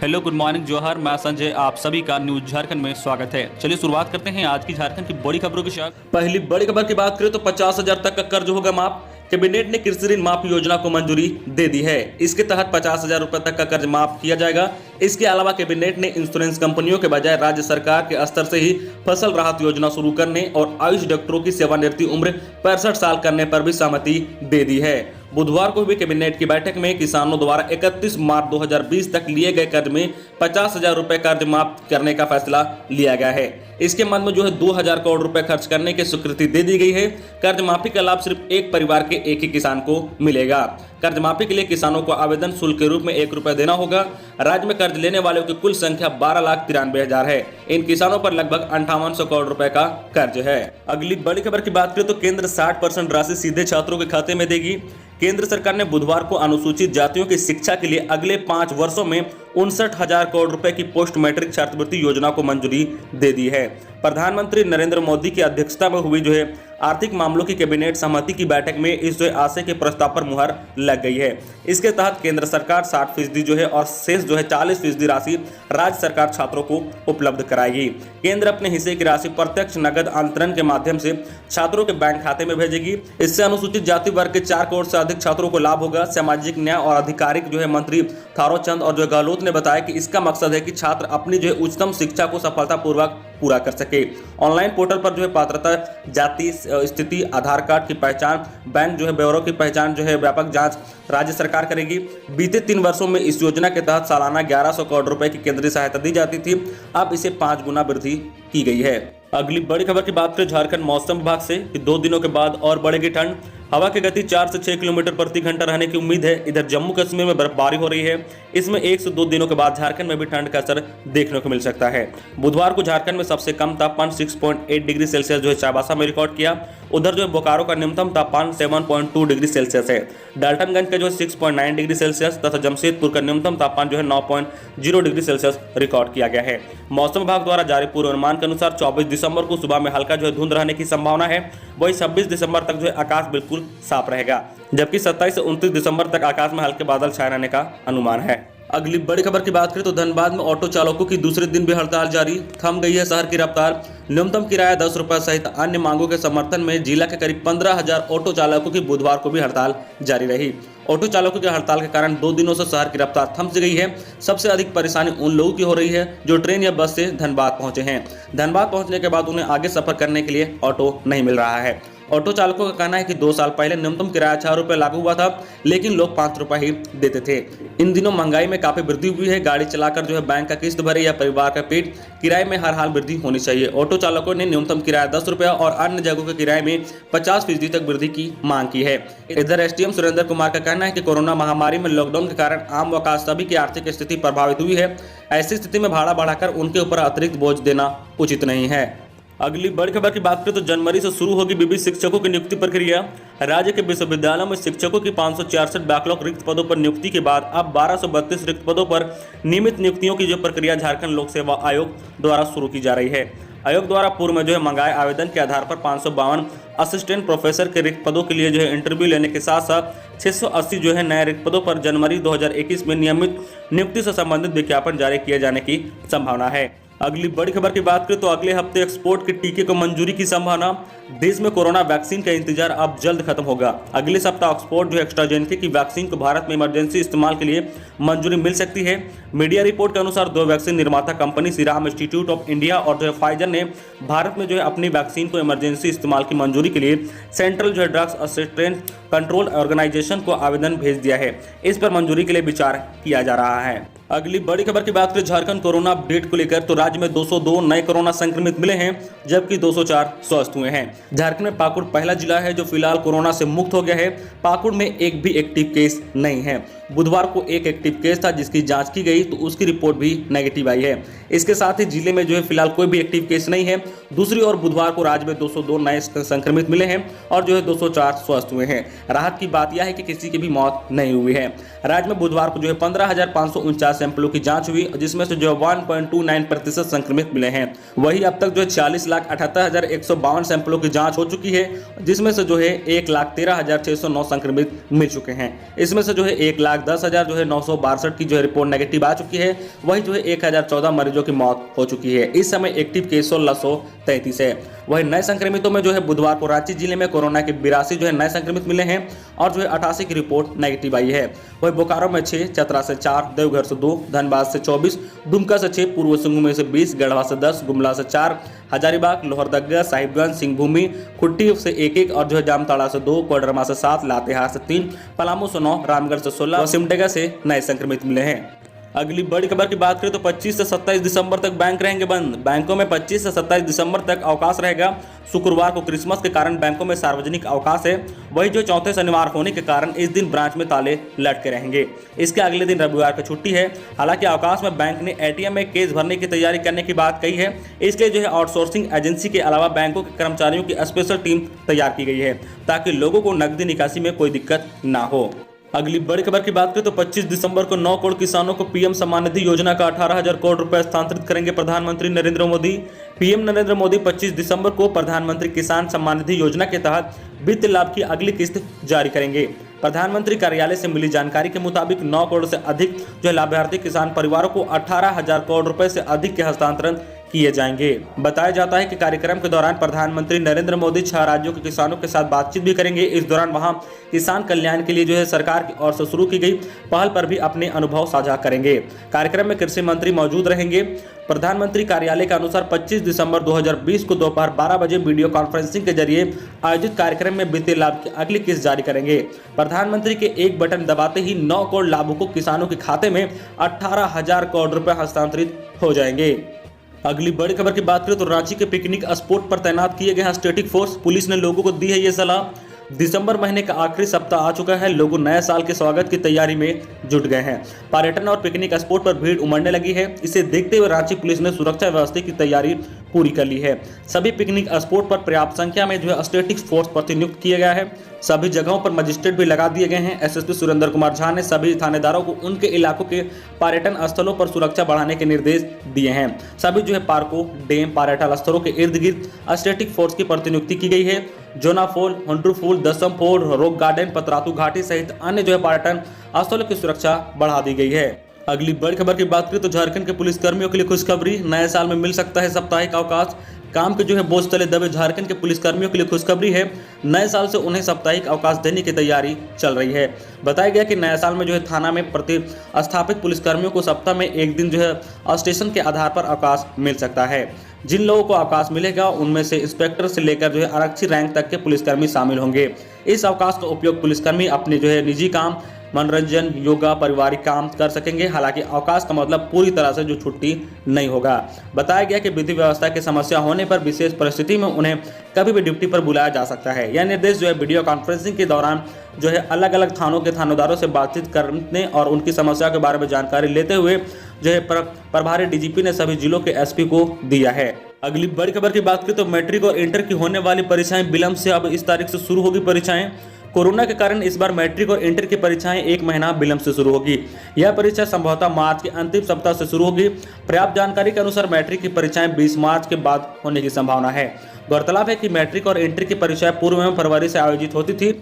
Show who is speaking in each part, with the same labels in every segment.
Speaker 1: Hello, good morning जोहर। मैं संजय, आप सभी का न्यूज झारखंड में स्वागत है। चलिए शुरुआत करते हैं आज की झारखंड की बड़ी खबरों के साथ। पहली बड़ी खबर की बात करें तो 50,000 तक का कर्ज होगा माफ। कैबिनेट ने कृषि ऋण माफी योजना को मंजूरी दे दी है। इसके तहत 50,000 रुपए तक का कर्ज माफ किया जाएगा। इसके अलावा कैबिनेट ने इंश्योरेंस कंपनियों के बजाय राज्य सरकार के स्तर से ही फसल राहत योजना शुरू करने और आयुष डॉक्टरों की सेवानिवृत्ति उम्र 65 साल करने पर भी सहमति दे दी है। बुधवार को हुई कैबिनेट की बैठक में किसानों द्वारा 31 मार्च 2020 तक लिए गए कर्ज में 50,000 रुपए कर्ज माफ करने का फैसला लिया गया है। इसके मद में 2,000 करोड़ रुपए खर्च करने की स्वीकृति दे दी गई है। कर्ज माफी का लाभ सिर्फ एक परिवार के एक ही किसान को मिलेगा। कर्ज माफी के लिए किसानों को आवेदन शुल्क के रूप में 1 रुपए देना होगा। राज्य में कर्ज लेने वालों की कुल संख्या 12,93,000 है। इन किसानों पर लगभग 5800 करोड़ रुपए का कर्ज है। अगली बड़ी खबर की बात करें तो केंद्र 60% राशि सीधे छात्रों के खाते में देगी। केंद्र सरकार ने बुधवार को अनुसूचित जातियों की शिक्षा के लिए अगले 5 वर्षों में 59,000 करोड़ रुपए की पोस्ट मैट्रिक छात्रवृत्ति योजना को मंजूरी दे दी है। प्रधानमंत्री नरेंद्र मोदी की अध्यक्षता में हुई आर्थिक मामलों की कैबिनेट सहमति की बैठक में इस आशय के प्रस्ताव पर मुहर लग गई है। इसके तहत केंद्र सरकार 60% और शेष 40% राशि राज्य सरकार छात्रों को उपलब्ध कराएगी। केंद्र अपने हिस्से की राशि प्रत्यक्ष नगद अंतरण के माध्यम से छात्रों के बैंक खाते में भेजेगी। इससे अनुसूचित जाति वर्ग के 4 करोड़ से अधिक छात्रों को लाभ होगा। सामाजिक न्याय और अधिकारिक मंत्री थावरचंद और गहलोत ने बताया कि इसका मकसद है कि छात्र अपनी उच्चतम शिक्षा को सफलतापूर्वक पूरा कर सके। ऑनलाइन पोर्टल पर पात्रता, जाति स्थिति, आधार कार्ड की पहचान, बैंक ब्यौरों की पहचान व्यापक जांच राज्य सरकार करेगी। बीते 3 वर्षों में इस योजना के तहत सालाना 1100 करोड़ रुपए की केंद्रीय सहायता दी जाती थी। अब इसे 5 गुना वृद्धि की गई है। अगली बड़ी खबर की बात करें झारखंड मौसम विभाग से कि 2 दिनों के बाद और बढ़ेगी ठंड। हवा की गति 4 से 6 किलोमीटर प्रति घंटा रहने की उम्मीद है। इधर जम्मू कश्मीर में बर्फबारी हो रही है। इसमें 1 से 2 दिनों के बाद झारखंड में भी ठंड का असर देखने को मिल सकता है। बुधवार को झारखंड में सबसे कम तापमान 6.8 डिग्री सेल्सियस चाईबासा में रिकॉर्ड किया। उधर बोकारो का न्यूनतम तापमान 7.2 डिग्री सेल्सियस है। डाल्टनगंज का 6.9 डिग्री सेल्सियस तथा जमशेदपुर का न्यूनतम तापमान 9.0 डिग्री सेल्सियस रिकॉर्ड किया गया है। मौसम विभाग द्वारा जारी पूर्वानुमान के अनुसार 24 दिसंबर को सुबह में हल्का धुंध रहने की संभावना है। वही 26 दिसंबर तक आकाश बिल्कुल साफ रहेगा, जबकि 27 से 29 दिसंबर तक आकाश में हल्के बादल छाए रहने का अनुमान है। अगली बड़ी खबर की बात करें तो धनबाद में ऑटो चालकों की दूसरे दिन भी हड़ताल जारी। थम गई है शहर की रफ्तार। न्यूनतम किराया 10 रुपए सहित अन्य मांगों के समर्थन में जिला के करीब 15,000 ऑटो चालकों की बुधवार को भी हड़ताल जारी रही। ऑटो चालकों की हड़ताल के कारण 2 दिनों से शहर की रफ्तार थम सी गई है। सबसे अधिक परेशानी उन लोगों की हो रही है जो ट्रेन या बस से धनबाद पहुंचे हैं। धनबाद पहुंचने के बाद उन्हें आगे सफर करने के लिए ऑटो नहीं मिल रहा है। ऑटो चालकों का कहना है कि 2 साल पहले न्यूनतम किराया 6 रुपए लागू हुआ था, लेकिन लोग 5 रुपए ही देते थे। इन दिनों महंगाई में काफी वृद्धि हुई है। गाड़ी चलाकर बैंक का किस्त भरे या परिवार का पेट, किराए में हर हाल वृद्धि होनी चाहिए। ऑटो चालकों ने न्यूनतम किराया 10 रुपए और अन्य जगहों के किराए में 50% तक वृद्धि की मांग की है। इधर एसडीएम सुरेंद्र कुमार का कहना है कि कोरोना महामारी में लॉकडाउन के कारण आम व काज सभी की आर्थिक स्थिति प्रभावित हुई है। ऐसी स्थिति में भाड़ा बढ़ाकर उनके ऊपर अतिरिक्त बोझ देना उचित नहीं है। अगली बड़ी खबर की बात करें तो जनवरी से शुरू होगी बीबी शिक्षकों की नियुक्ति प्रक्रिया। राज्य के विश्वविद्यालयों में शिक्षकों की 566 बैकलॉग रिक्त पदों पर नियुक्ति के बाद अब 1232 रिक्त पदों पर नियमित नियुक्तियों की प्रक्रिया झारखंड लोक सेवा आयोग द्वारा शुरू की जा रही है। आयोग द्वारा पूर्व में मंगाए आवेदन के आधार पर 552 असिस्टेंट प्रोफेसर के रिक्त पदों के लिए इंटरव्यू लेने के साथ साथ 680 नए रिक्त पदों पर जनवरी 2021 में नियमित नियुक्ति से संबंधित विज्ञापन जारी किए जाने की संभावना है। अगली बड़ी खबर की बात करें तो अगले हफ्ते एक्सपोर्ट के टीके को मंजूरी की संभावना। देश में कोरोना वैक्सीन का इंतजार अब जल्द खत्म होगा। अगले सप्ताह ऑक्सफोर्ड एस्ट्राजेनेका की वैक्सीन को भारत में इमरजेंसी इस्तेमाल के लिए मंजूरी मिल सकती है। मीडिया रिपोर्ट के अनुसार 2 वैक्सीन निर्माता company serum institute of India और फाइजर ने भारत में अपनी वैक्सीन को इमरजेंसी इस्तेमाल की मंजूरी के लिए central drugs assistance control organisation को आवेदन भेज दिया है। इस पर मंजूरी के लिए विचार किया जा रहा है। अगली बड़ी खबर की बात करें झारखंड कोरोना अपडेट को लेकर तो राज्य में 202 नए कोरोना संक्रमित मिले हैं, जबकि 204 स्वस्थ हुए हैं। झारखंड में पाकुड़ पहला जिला है जो फिलहाल कोरोना से मुक्त हो गया है। पाकुड़ में एक भी एक्टिव केस नहीं है। बुधवार को एक एक्टिव केस था जिसकी जांच की गई तो उसकी रिपोर्ट भी नेगेटिव आई है। इसके साथ ही जिले में फिलहाल कोई भी एक्टिव केस नहीं है। दूसरी ओर बुधवार को राज्य में 202 नए संक्रमित मिले हैं और 204 स्वस्थ हुए हैं। राहत की बात यह है कि किसी की भी मौत नहीं हुई है। राज्य में बुधवार को 15,549 सैंपलों की जांच हुई, जिसमें से जो 1.29% संक्रमित मिले हैं। वही अब तक जो 40,78,152 सैंपलों की जांच हो चुकी है, जिसमें से जो है 1,13,609 संक्रमित मिल चुके हैं। इसमें से जो है 1,10,962 की जो है रिपोर्ट नेगेटिव आ चुकी है। वही जो है 1,014 मरीजों की मौत हो चुकी है। इस समय एक्टिव केस 1633 है। वही नए संक्रमितों में जो है बुधवार को रांची जिले में कोरोना के 82 जो है नए संक्रमित मिले हैं और जो है 88 की रिपोर्ट नेगेटिव आई है। वही बोकारो में 6, चतरा से 4, देवघर से 2, धनबाद से 24, दुमका से 6, पूर्व सिंहभूम से 20, गढ़वा से 10, गुमला से 4, हजारीबाग, लोहरदगा, साहिबगंज, सिंहभूमि, खुट्टी से 1-1 और जो है जामताड़ा से 2, कोडरमा से 7, लातेहार से 3, पलामू से 9, रामगढ़ से 16 और सिमडेगा से नए संक्रमित मिले हैं। अगली बड़ी खबर की बात करें तो 25 से 27 दिसंबर तक बैंक रहेंगे बंद। बैंकों में 25 से 27 दिसंबर तक अवकाश रहेगा। शुक्रवार को क्रिसमस के कारण बैंकों में सार्वजनिक अवकाश है। वही जो चौथे शनिवार होने के कारण इस दिन ब्रांच में ताले लटके रहेंगे। इसके अगले दिन रविवार की छुट्टी है। हालांकि अवकाश में बैंक ने एटीएम में केस भरने की तैयारी करने की बात कही है। इसलिए जो है आउटसोर्सिंग एजेंसी के अलावा बैंकों के कर्मचारियों की स्पेशल टीम तैयार की गई है, ताकि लोगों को नकदी निकासी में कोई दिक्कत ना हो। अगली बड़ी खबर की बात करें तो 25 दिसंबर को 9 करोड़ किसानों को पीएम सम्मान निधि योजना का 18,000 करोड़ रुपए हस्तांतरित करेंगे प्रधानमंत्री नरेंद्र मोदी। पीएम नरेंद्र मोदी 25 दिसंबर को प्रधानमंत्री किसान सम्मान निधि योजना के तहत वित्त लाभ की अगली किस्त जारी करेंगे। प्रधानमंत्री कार्यालय से मिली जानकारी के मुताबिक 9 करोड़ से अधिक जो लाभार्थी किसान परिवारों को 18,000 करोड़ रुपए से अधिक के हस्तांतरण किए जाएंगे। बताया जाता है कि कार्यक्रम के दौरान प्रधानमंत्री नरेंद्र मोदी 6 राज्यों के किसानों के साथ बातचीत भी करेंगे। इस दौरान वहां किसान कल्याण के लिए जो है सरकार की ओर से शुरू की गई पहल पर भी अपने अनुभव साझा करेंगे। कार्यक्रम में कृषि मंत्री मौजूद रहेंगे। प्रधानमंत्री कार्यालय के अनुसार 25 दिसंबर 2020 को दोपहर 12 बजे वीडियो कॉन्फ्रेंसिंग के जरिए आयोजित कार्यक्रम में वित्तीय लाभ की अगली किस्त जारी करेंगे। प्रधानमंत्री के एक बटन दबाते ही 9 करोड़ लाभुकों किसानों के खाते में 18,000 करोड़ रुपए हस्तांतरित हो जाएंगे। अगली बड़ी खबर की बात करें तो रांची के पिकनिक स्पॉट पर तैनात किए गए हैं स्टैटिक फोर्स। पुलिस ने लोगों को दी है ये सलाह। दिसंबर महीने का आखिरी सप्ताह आ चुका है। लोग नए साल के स्वागत की तैयारी में जुट गए हैं। पर्यटन और पिकनिक स्पॉट पर भीड़ उमड़ने लगी है। इसे देखते हुए रांची पुलिस ने सुरक्षा व्यवस्था की तैयारी पूरी कर ली है। सभी पिकनिक स्पॉट पर पर्याप्त संख्या में जो है स्टैटिक फोर्स प्रतिनियुक्त किया गया है। सभी जगहों पर मजिस्ट्रेट भी लगा दिए गए हैं। एसएसपी सुरेंद्र कुमार झा ने सभी थानेदारों को उनके इलाकों के पर्यटन स्थलों पर सुरक्षा बढ़ाने के निर्देश दिए हैं। सभी जो है पार्कों, डैम, पर्यटन स्थलों के इर्द गिर्द स्टैटिक फोर्स की प्रतिनियुक्ति की गई है। जोना फॉल, हंड्रू फॉल, दसम फॉल, रॉक गार्डन, पतरातू घाटी सहित अन्य जो है पर्यटन स्थलों की सुरक्षा बढ़ा दी गई है। अगली बड़ी खबर की बात करें तो झारखंड के पुलिसकर्मियों के लिए खुशखबरी। नए साल में मिल सकता है साप्ताहिक अवकाश। काम के जो है बोझ तले दबे झारखंड के पुलिसकर्मियों के लिए खुशखबरी है। नए साल से उन्हें साप्ताहिक अवकाश देने की तैयारी चल रही है। बताया गया कि नए साल में जो है थाना में प्रतिस्थापित पुलिसकर्मियों को सप्ताह में एक दिन जो है स्टेशन के आधार पर अवकाश मिल सकता है। जिन लोगों को अवकाश मिलेगा उनमें से इंस्पेक्टर से लेकर जो है आरक्षी रैंक तक के पुलिसकर्मी शामिल होंगे। इस अवकाश का उपयोग पुलिसकर्मी अपने जो है निजी काम, मनोरंजन, योगा, पारिवारिक काम कर सकेंगे। हालांकि अवकाश का मतलब पूरी तरह से जो छुट्टी नहीं होगा। बताया गया कि विधि व्यवस्था की समस्या होने पर विशेष परिस्थिति में उन्हें कभी भी ड्यूटी पर बुलाया जा सकता है। यह निर्देश जो है वीडियो कॉन्फ्रेंसिंग के दौरान जो है अलग अलग थानों के थानेदारों से बातचीत करने और उनकी समस्या के बारे में जानकारी लेते हुए जो है प्रभारी डीजीपी ने सभी जिलों के एसपी को दिया है। अगली बड़ी खबर की बात करें तो मैट्रिक और इंटर की होने वाली परीक्षाएं विलंब से अब इस तारीख से शुरू होगी परीक्षाएं। कोरोना के कारण इस बार मैट्रिक और इंटर की परीक्षाएं 1 महीना विलंब से शुरू होगी। यह परीक्षा संभवतः मार्च के अंतिम सप्ताह से शुरू होगी। पर्याप्त जानकारी के अनुसार मैट्रिक की परीक्षाएं 20 मार्च के बाद होने की संभावना है। गौरतलब है कि मैट्रिक और इंटर की परीक्षाएं पूर्व में फरवरी से आयोजित होती थी।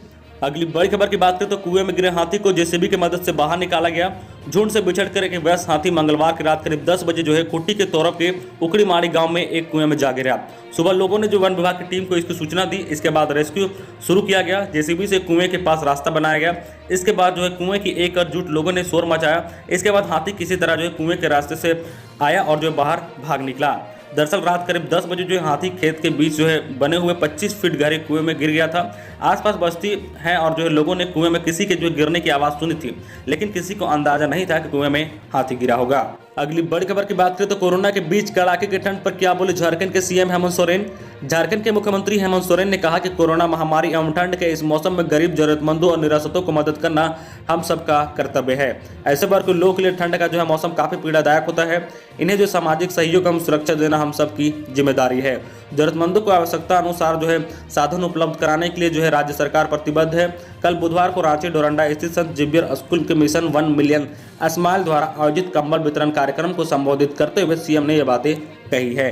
Speaker 1: अगली बड़ी खबर की बात करें तो कुएं में गिरे हाथी को जेसीबी की मदद से बाहर निकाला गया। झुंड से बिछड़कर एक वयस्क हाथी मंगलवार की रात करीब 10 बजे जो है खुट्टी के तौरफ के उकड़ीमाड़ी गांव में एक कुएं में जा गिरा। सुबह लोगों ने जो वन विभाग की टीम को इसकी सूचना दी। इसके बाद रेस्क्यू शुरू किया गया। जेसीबी से कुएं के पास रास्ता बनाया गया। इसके बाद जो है कुएं की एकजुट लोगों ने शोर मचाया। इसके बाद हाथी किसी तरह जो है कुएं के रास्ते से आया और जो बाहर भाग निकला। दरअसल रात करीब 10 बजे जो हाथी खेत के बीच जो है बने हुए 25 फीट गहरे कुएं में गिर गया था। आसपास बस्ती है और जो है लोगों ने कुएं में किसी के जो गिरने की आवाज़ सुनी थी, लेकिन किसी को अंदाजा नहीं था कि कुएं में हाथी गिरा होगा। अगली बड़ी खबर की बात करें तो कोरोना के बीच कड़ाके की ठंड पर क्या बोले झारखंड के सीएम हेमंत सोरेन। झारखंड के मुख्यमंत्री हेमंत सोरेन ने कहा कि कोरोना महामारी एवं ठंड के इस मौसम में गरीब, जरूरतमंदों और निराश्रितों को मदद करना हम सबका कर्तव्य है। ऐसे वर्ग के लोगों के लिए ठंड का जो है मौसम काफी पीड़ादायक होता है। इन्हें जो सामाजिक सहयोग एवं सुरक्षा देना हम सबकी जिम्मेदारी है। जरूरतमंदों को आवश्यकता अनुसार जो है साधन उपलब्ध कराने के लिए जो है राज्य सरकार प्रतिबद्ध है। कल बुधवार को रांची डोरंडा स्थित संत जेवियर स्कूल के मिशन 1 मिलियन स्माइल द्वारा आयोजित कंबल वितरण कार्यक्रम को संबोधित करते हुए सीएम ने यह बातें कही है।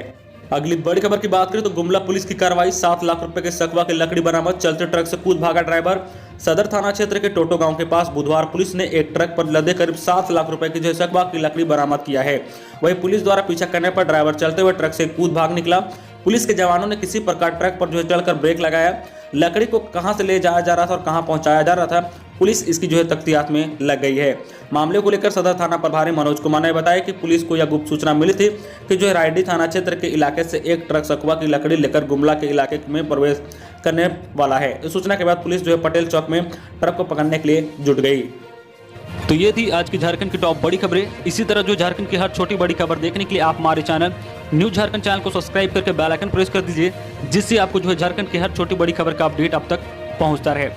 Speaker 1: अगली बड़ी खबर की बात करें तो गुमला पुलिस की कार्रवाई, 7 लाख रुपए के सकवा की लकड़ी बरामद, चलते ट्रक से कूद भागा ड्राइवर। सदर थाना क्षेत्र के टोटो गांव के पास बुधवार पुलिस ने एक ट्रक पर लदे करीब 7 लाख रुपए की सकवा की लकड़ी बरामद किया है। वहीं पुलिस द्वारा पीछा करने पर ड्राइवर चलते हुए ट्रक से कूद भाग निकला। पुलिस के जवानों ने किसी प्रकार ट्रक पर जो है चढ़कर ब्रेक लगाया। लकड़ी को कहां से ले जाया जा रहा था और कहां पहुंचाया जा रहा था, पुलिस इसकी जो है तख्तियात में लग गई है। मामले को लेकर सदर थाना प्रभारी मनोज कुमार ने बताया कि पुलिस को यह गुप्त सूचना मिली थी कि जो है रायडी थाना क्षेत्र के इलाके से एक ट्रक सकवा की लकड़ी लेकर गुमला के इलाके में प्रवेश करने वाला है। इस सूचना के बाद पुलिस जो है पटेल चौक में ट्रक को पकड़ने के लिए जुट गई। तो ये थी आज की झारखंड की टॉप बड़ी खबरें। इसी तरह जो झारखंड की हर छोटी बड़ी खबर देखने के लिए आप हमारे चैनल न्यूज झारखंड चैनल को सब्सक्राइब करके बेल आइकन प्रेस कर दीजिए, जिससे आपको जो है झारखंड की हर छोटी बड़ी खबर का अपडेट अब तक पहुंचता रहे।